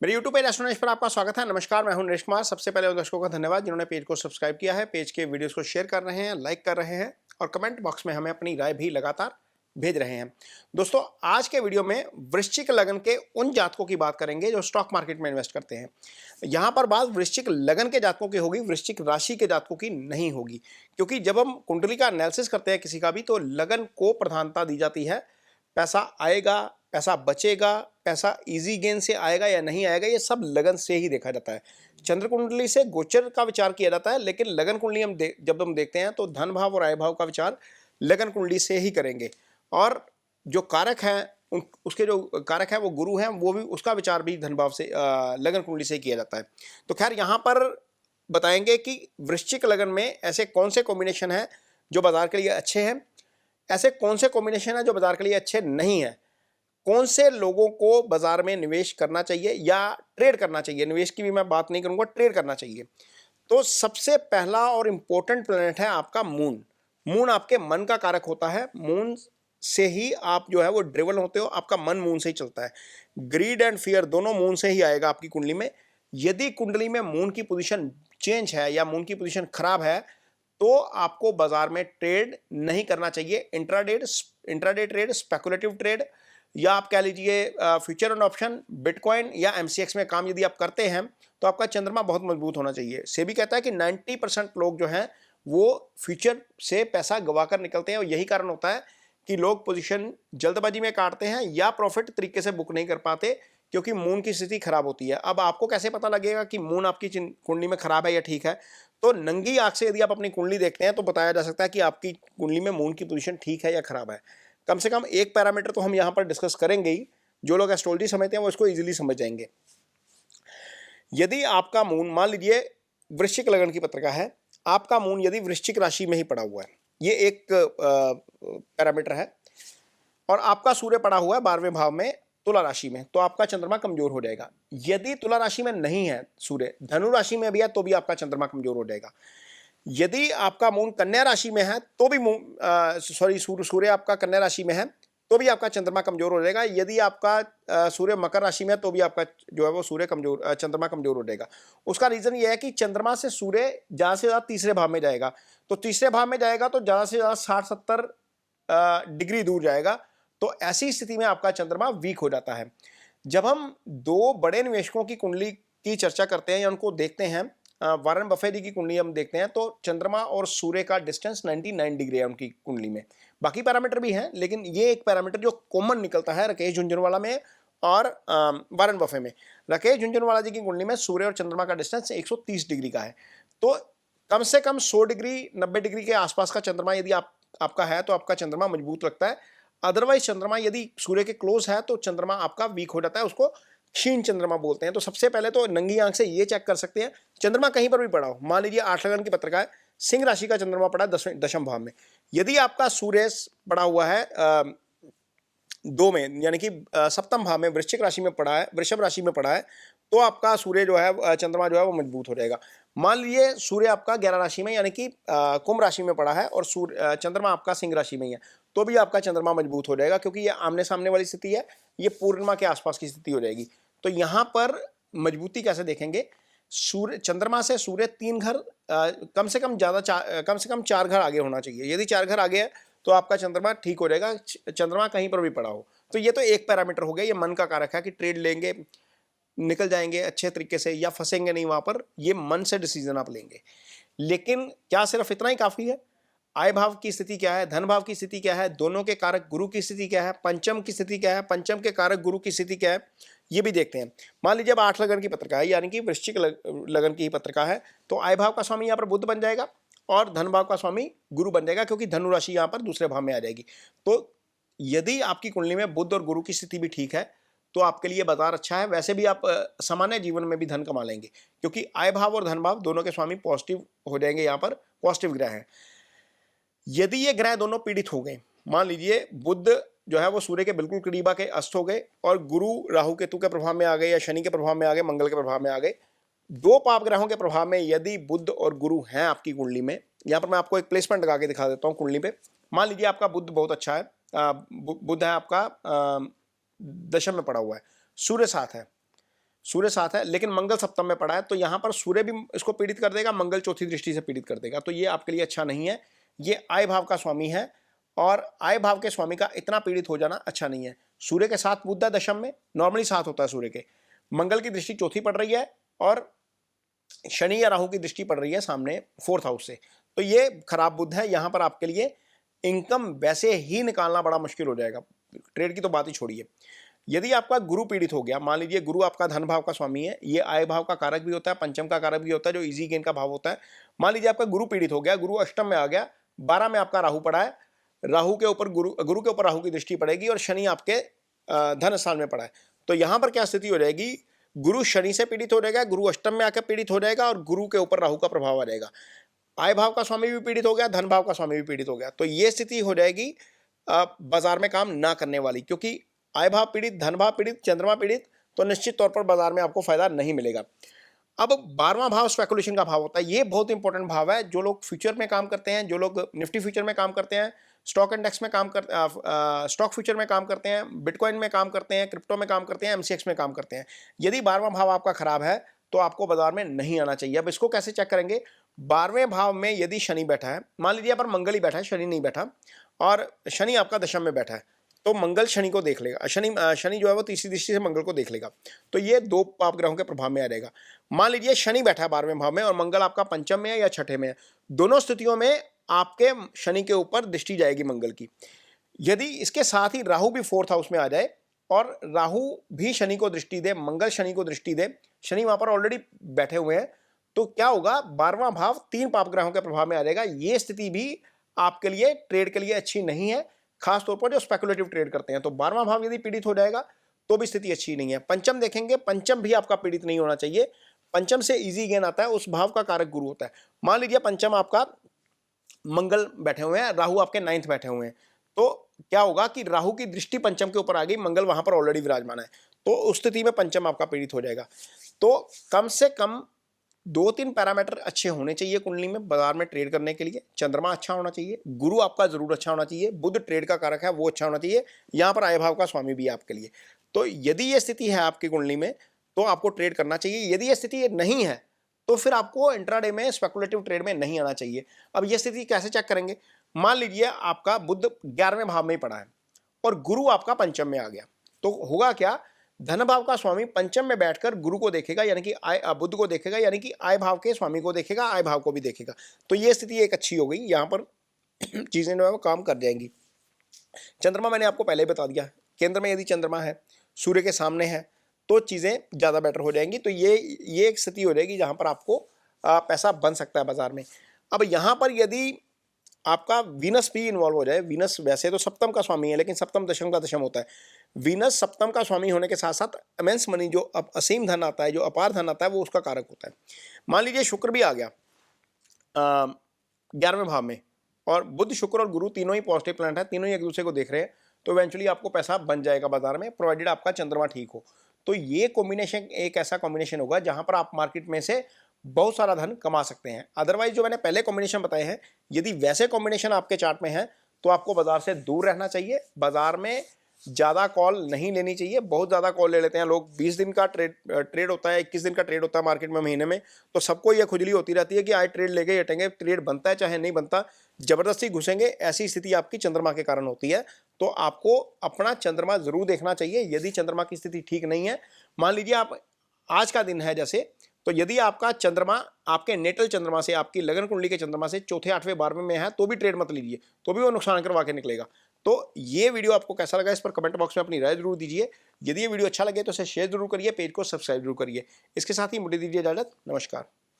मेरे YouTube page एस्ट्रोनॉइज पर आपका स्वागत है। नमस्कार, मैं हूं नरेश कुमार। सबसे पहले उन दर्शकों का धन्यवाद जिन्होंने पेज को सब्सक्राइब किया है, पेज के वीडियोस को शेयर कर रहे हैं, लाइक कर रहे हैं और कमेंट बॉक्स में हमें अपनी राय भी लगातार भेज रहे हैं। दोस्तों, आज के वीडियो में वृश्चिक लगन के उन जातकों की बात करेंगे जो स्टॉक मार्केट में इन्वेस्ट करते हैं। यहाँ पर बात वृश्चिक लगन के जातकों की होगी, वृश्चिक राशि के जातकों की नहीं होगी, क्योंकि जब हम कुंडली का एनालिसिस करते हैं किसी का भी, तो लगन को प्रधानता दी जाती है। पैसा आएगा, पैसा बचेगा, पैसा इजी गेन से आएगा या नहीं आएगा, ये सब लगन से ही देखा जाता है। चंद्र कुंडली से गोचर का विचार किया जाता है, लेकिन लगन कुंडली जब हम देखते हैं तो धन भाव और आय भाव का विचार लगन कुंडली से ही करेंगे। और जो कारक हैं, उसके जो कारक हैं वो गुरु हैं, वो भी उसका विचार भी धन भाव से लगन कुंडली से किया जाता है। तो खैर, यहाँ पर बताएंगे कि वृश्चिक लगन में ऐसे कौन से कॉम्बिनेशन हैं जो बाजार के लिए अच्छे हैं, ऐसे कौन से कॉम्बिनेशन हैं जो बाजार के लिए अच्छे नहीं हैं, कौन से लोगों को बाजार में निवेश करना चाहिए या ट्रेड करना चाहिए। निवेश की भी मैं बात नहीं करूंगा, ट्रेड करना चाहिए। तो सबसे पहला और इंपॉर्टेंट प्लैनेट है आपका मून। मून आपके मन का कारक होता है। मून से ही आप जो है वो ड्रिवन होते हो, आपका मन मून से ही चलता है। ग्रीड एंड फियर दोनों मून से ही आएगा आपकी कुंडली में। यदि कुंडली में मून की पोजीशन चेंज है या मून की पोजीशन खराब है तो आपको बाजार में ट्रेड नहीं करना चाहिए। इंट्राडे ट्रेड, स्पेकुलेटिव ट्रेड, या आप कह लीजिए फ्यूचर एंड ऑप्शन, बिटकॉइन या एमसीएक्स में काम यदि आप करते हैं तो आपका चंद्रमा बहुत मजबूत होना चाहिए। सेबी कहता है कि 90% लोग जो हैं वो फ्यूचर से पैसा गवाकर निकलते हैं, और यही कारण होता है कि लोग पोजीशन जल्दबाजी में काटते हैं या प्रॉफिट तरीके से बुक नहीं कर पाते, क्योंकि मून की स्थिति खराब होती है। अब आपको कैसे पता लगेगा कि मून आपकी कुंडली में खराब है या ठीक है? तो नंगी आंख से यदि आप अपनी कुंडली देखते हैं तो बताया जा सकता है कि आपकी कुंडली में मून की पोजीशन ठीक है या खराब है। कम से कम एक पैरामीटर तो हम यहाँ पर डिस्कस करेंगे ही। जो लोग एस्ट्रोलॉजी समझते हैं वो इसको इजीली समझ जाएंगे। यदि आपका मून, मान लीजिए वृश्चिक लगन की पत्रिका है, आपका मून यदि वृश्चिक राशि में ही पड़ा हुआ है, ये एक पैरामीटर है, और आपका सूर्य पड़ा हुआ है 12वें भाव में तुला राशि में, तो आपका चंद्रमा कमजोर हो जाएगा। यदि तुला राशि में नहीं है सूर्य, धनु राशि में भी है, तो भी आपका चंद्रमा कमजोर हो जाएगा। यदि आपका मून कन्या राशि में है तो भी सूर्य आपका कन्या राशि में है तो भी आपका चंद्रमा कमजोर हो जाएगा। यदि आपका सूर्य मकर राशि में है तो भी आपका जो है वो चंद्रमा कमजोर हो जाएगा। उसका रीजन ये है कि चंद्रमा से सूर्य ज़्यादा से ज़्यादा तीसरे भाव में जाएगा, तो तीसरे भाव में जाएगा तो ज़्यादा से ज़्यादा 60-70 डिग्री दूर जाएगा। तो ऐसी स्थिति में आपका चंद्रमा वीक हो जाता है। जब हम दो बड़े निवेशकों की कुंडली की चर्चा करते हैं या उनको देखते हैं, वारेन बफेट जी की कुंडली हम देखते हैं तो चंद्रमा और सूर्य का डिस्टेंस 99 डिग्री है उनकी कुंडली में। बाकी पैरामीटर भी हैं, लेकिन ये एक पैरामीटर जो कॉमन निकलता है राकेश झुंझुनवाला में और वारेन बफेट में। राकेश झुंझुनवाला जी की कुंडली में सूर्य और चंद्रमा का डिस्टेंस 130 डिग्री का है। तो कम से कम 100 डिग्री 90 डिग्री के आसपास का चंद्रमा यदि आपका है तो आपका चंद्रमा मजबूत लगता है। अदरवाइज चंद्रमा यदि सूर्य के क्लोज है तो चंद्रमा आपका वीक हो जाता है, उसको क्षीण चंद्रमा बोलते हैं। तो सबसे पहले तो नंगी आंख से ये चेक कर सकते हैं, चंद्रमा कहीं पर भी पड़ा हो, मान लीजिए 8 लगन की पत्रिका है, सिंह राशि का चंद्रमा पड़ा है दशम भाव में, यदि आपका सूर्य पड़ा हुआ है 2 में, यानी कि सप्तम भाव में वृश्चिक राशि में पड़ा है, वृषभ राशि में पड़ा है, तो आपका सूर्य जो है, चंद्रमा जो है वो मजबूत हो जाएगा। मान लीजिए सूर्य आपका 11 राशि में यानी कि कुंभ राशि में पड़ा है और चंद्रमा आपका सिंह राशि में ही है, तो भी आपका चंद्रमा मजबूत हो जाएगा, क्योंकि ये आमने सामने वाली स्थिति है, ये पूर्णिमा के आसपास की स्थिति हो जाएगी। तो यहाँ पर मजबूती कैसे देखेंगे? चंद्रमा से सूर्य 3 घर, कम से कम 4 घर आगे होना चाहिए। यदि 4 घर आगे है तो आपका चंद्रमा ठीक हो जाएगा, चंद्रमा कहीं पर भी पड़ा हो। तो ये तो एक पैरामीटर हो गया, ये मन का कारक है कि ट्रेड लेंगे, निकल जाएंगे अच्छे तरीके से या फंसेंगे नहीं वहां पर, ये मन से डिसीजन आप लेंगे। लेकिन क्या सिर्फ इतना ही काफी है? आय भाव की स्थिति क्या है, धन भाव की स्थिति क्या है, दोनों के कारक गुरु की स्थिति क्या है, पंचम की स्थिति क्या है, पंचम के कारक गुरु की स्थिति क्या है, ये भी देखते हैं। मान लीजिए अब 8 लगन की पत्रिका है, यानी कि वृश्चिक लगन की ही पत्रिका है, तो आय भाव का स्वामी यहाँ पर बुध बन जाएगा और धन भाव का स्वामी गुरु बन जाएगा, क्योंकि धनु राशि यहाँ पर दूसरे भाव में आ जाएगी। तो यदि आपकी कुंडली में बुध और गुरु की स्थिति भी ठीक है तो आपके लिए बाजार अच्छा है। वैसे भी आप सामान्य जीवन में भी धन कमा लेंगे, क्योंकि आय भाव और धन भाव दोनों के स्वामी पॉजिटिव हो जाएंगे, यहाँ पर पॉजिटिव ग्रह हैं। यदि ये ग्रह दोनों पीड़ित हो गए, मान लीजिए बुध जो है वो सूर्य के बिल्कुल करीब आके अस्त हो गए और गुरु राहु केतु के प्रभाव में आ गए या शनि के प्रभाव में आ गए, मंगल के प्रभाव में आ गए, 2 पाप ग्रहों के प्रभाव में यदि बुध और गुरु हैं आपकी कुंडली में, यहाँ पर मैं आपको एक प्लेसमेंट लगा के दिखा देता हूँ कुंडली पे। मान लीजिए आपका बुध बहुत अच्छा है, बुध है आपका दशम में पड़ा हुआ है, सूर्य 7 है, सूर्य 7 है, लेकिन मंगल सप्तम में पड़ा है, तो यहाँ पर सूर्य भी इसको पीड़ित कर देगा, मंगल चौथी दृष्टि से पीड़ित कर देगा, तो ये आपके लिए अच्छा नहीं है। ये आय भाव का स्वामी है और आय भाव के स्वामी का इतना पीड़ित हो जाना अच्छा नहीं है। सूर्य के साथ बुध है दशम में, नॉर्मली 7 होता है सूर्य के। मंगल की दृष्टि चौथी पड़ रही है और शनि या राहु की दृष्टि पड़ रही है सामने 4th हाउस से, तो ये खराब बुध है। यहाँ पर आपके लिए इनकम वैसे ही निकालना बड़ा मुश्किल हो जाएगा, ट्रेड की तो बात ही छोड़िए। यदि आपका गुरु पीड़ित हो गया, मान लीजिए गुरु आपका धन भाव का स्वामी है, ये आय भाव का कारक भी होता है, पंचम का कारक भी होता है, जो इजी गेन का भाव होता है। मान लीजिए आपका गुरु पीड़ित हो गया, गुरु अष्टम में आ गया, 12 में आपका राहु पड़ा है, राहु के ऊपर गुरु के ऊपर राहु की दृष्टि पड़ेगी और शनि आपके धन स्थान में पड़ा है, तो यहां पर क्या स्थिति हो जाएगी, गुरु शनि से पीड़ित हो जाएगा, गुरु अष्टम में आकर पीड़ित हो जाएगा और गुरु के ऊपर राहु का प्रभाव आ जाएगा। आय भाव का स्वामी भी पीड़ित हो गया, धन भाव का स्वामी भी पीड़ित हो गया, तो ये स्थिति हो जाएगी बाजार में काम ना करने वाली, क्योंकि आय भाव पीड़ित, धन भाव पीड़ित, चंद्रमा पीड़ित, तो निश्चित तौर पर बाजार में आपको फायदा नहीं मिलेगा। अब 12वां भाव स्पेकुलेशन का भाव होता है, ये बहुत इंपॉर्टेंट भाव है। जो लोग फ्यूचर में काम करते हैं, जो लोग निफ्टी फ्यूचर में काम करते हैं, स्टॉक इंडेक्स में काम करते हैं, स्टॉक फ्यूचर में काम करते हैं, बिटकॉइन में काम करते हैं, क्रिप्टो में काम करते हैं, एमसीएक्स में काम करते हैं, यदि 12वां भाव आपका खराब है तो आपको बाजार में नहीं आना चाहिए। अब इसको कैसे चेक करेंगे, 12वें भाव में यदि शनि बैठा है, मान लीजिए पर मंगल ही बैठा है, शनि नहीं बैठा, और शनि आपका दशम में बैठा है, तो मंगल शनि को देख लेगा, शनि जो है वो तीसरी दृष्टि से मंगल को देख लेगा, तो ये 2 पाप ग्रहों के प्रभाव में आ जाएगा। मान लीजिए शनि बैठा है 12वें भाव में और मंगल आपका पंचम में है या छठे में है, दोनों स्थितियों में आपके शनि के ऊपर दृष्टि जाएगी मंगल की। यदि इसके साथ ही राहु भी 4th हाउस में आ जाए और राहु भी शनि को दृष्टि दे, मंगल शनि को दृष्टि दे, शनि वहां पर ऑलरेडी बैठे हुए हैं, तो क्या होगा, 12वां भाव 3 पाप ग्रहों के प्रभाव में आ जाएगा। ये स्थिति भी आपके लिए ट्रेड के लिए अच्छी नहीं है, खासतौर पर जो स्पेकुलेटिव ट्रेड करते हैं। तो 12वां भाव यदि पीड़ित हो जाएगा तो भी स्थिति अच्छी नहीं है। पंचम देखेंगे, पंचम भी आपका पीड़ित नहीं होना चाहिए, पंचम से इजी गेन आता है, उस भाव का कारक गुरु होता है। मान लीजिए पंचम आपका मंगल बैठे हुए हैं, राहु आपके 9th बैठे हुए हैं, तो क्या होगा कि राहु की दृष्टि पंचम के ऊपर आ गई, मंगल वहां पर ऑलरेडी विराजमान है, तो उस स्थिति में पंचम आपका पीड़ित हो जाएगा। तो कम से कम 2-3 पैरामीटर अच्छे होने चाहिए कुंडली में बाजार में ट्रेड करने के लिए। चंद्रमा अच्छा होना चाहिए, गुरु आपका जरूर अच्छा होना चाहिए, बुध ट्रेड का कारक है वो अच्छा होना चाहिए, यहाँ पर आय भाव का स्वामी भी है आपके लिए। तो यदि ये स्थिति है आपकी कुंडली में तो आपको ट्रेड करना चाहिए। यदि ये स्थिति नहीं है तो फिर आपको इंट्राडे में स्पेकुलेटिव ट्रेड में नहीं आना चाहिए। अब ये स्थिति कैसे चेक करेंगे, मान लीजिए आपका बुध 11वें भाव में ही पड़ा है और गुरु आपका पंचम में आ गया, तो होगा क्या, धन भाव का स्वामी पंचम में बैठकर गुरु को देखेगा, यानी कि बुध को देखेगा, यानी कि आय भाव के स्वामी को देखेगा, आय भाव को भी देखेगा, तो ये स्थिति एक अच्छी हो गई, यहाँ पर चीजें जो है वो काम कर जाएंगी। चंद्रमा मैंने आपको पहले ही बता दिया, केंद्र में यदि चंद्रमा है, सूर्य के सामने है, तो चीजें ज्यादा बेटर हो जाएंगी। तो ये एक स्थिति हो जाएगी जहां पर आपको पैसा बन सकता है बाजार में। अब यहां पर यदि आपका वीनस भी इन्वॉल्व हो जाए, वीनस वैसे तो सप्तम का स्वामी है, लेकिन सप्तम दशम का दशम होता है, वीनस सप्तम का स्वामी होने के साथ साथ इमेंस मनी, जो असीम धन आता है, जो अपार धन आता है, वो उसका कारक होता है। मान लीजिए शुक्र भी आ गया 11वें भाव में, और बुध शुक्र और गुरु तीनों ही पॉजिटिव प्लैनेट है, तीनों ही एक दूसरे को देख रहे हैं, तो इवेंचुअली आपको पैसा बन जाएगा बाजार में, प्रोवाइडेड आपका चंद्रमा ठीक हो। तो ये कॉम्बिनेशन एक ऐसा कॉम्बिनेशन होगा जहां पर आप मार्केट में से बहुत सारा धन कमा सकते हैं। अदरवाइज जो मैंने पहले कॉम्बिनेशन बताए हैं, यदि वैसे कॉम्बिनेशन आपके चार्ट में है तो आपको बाजार से दूर रहना चाहिए। बाजार में ज़्यादा कॉल नहीं लेनी चाहिए, बहुत ज़्यादा कॉल ले लेते हैं लोग। 20 दिन का ट्रेड होता है, 21 दिन का ट्रेड होता है मार्केट में महीने में, तो सबको ये खुजली होती रहती है कि आज ट्रेड लेके हटेंगे, ट्रेड बनता है चाहे नहीं बनता, जबरदस्ती घुसेंगे। ऐसी स्थिति आपकी चंद्रमा के कारण होती है, तो आपको अपना चंद्रमा जरूर देखना चाहिए। यदि चंद्रमा की स्थिति ठीक नहीं है, मान लीजिए आप आज का दिन है जैसे, तो यदि आपका चंद्रमा आपके नेटल चंद्रमा से, आपकी लगन कुंडली के चंद्रमा से 4th 8वें 12वें में है, तो भी ट्रेड मत लीजिए, तो भी वो नुकसान करवा के निकलेगा। तो ये वीडियो आपको कैसा लगा, इस पर कमेंट बॉक्स में अपनी राय जरूर दीजिए। यदि ये वीडियो अच्छा लगे तो इसे शेयर जरूर करिए, पेज को सब्सक्राइब जरूर करिए। इसके साथ ही मुझे दीजिए इजाजत, नमस्कार।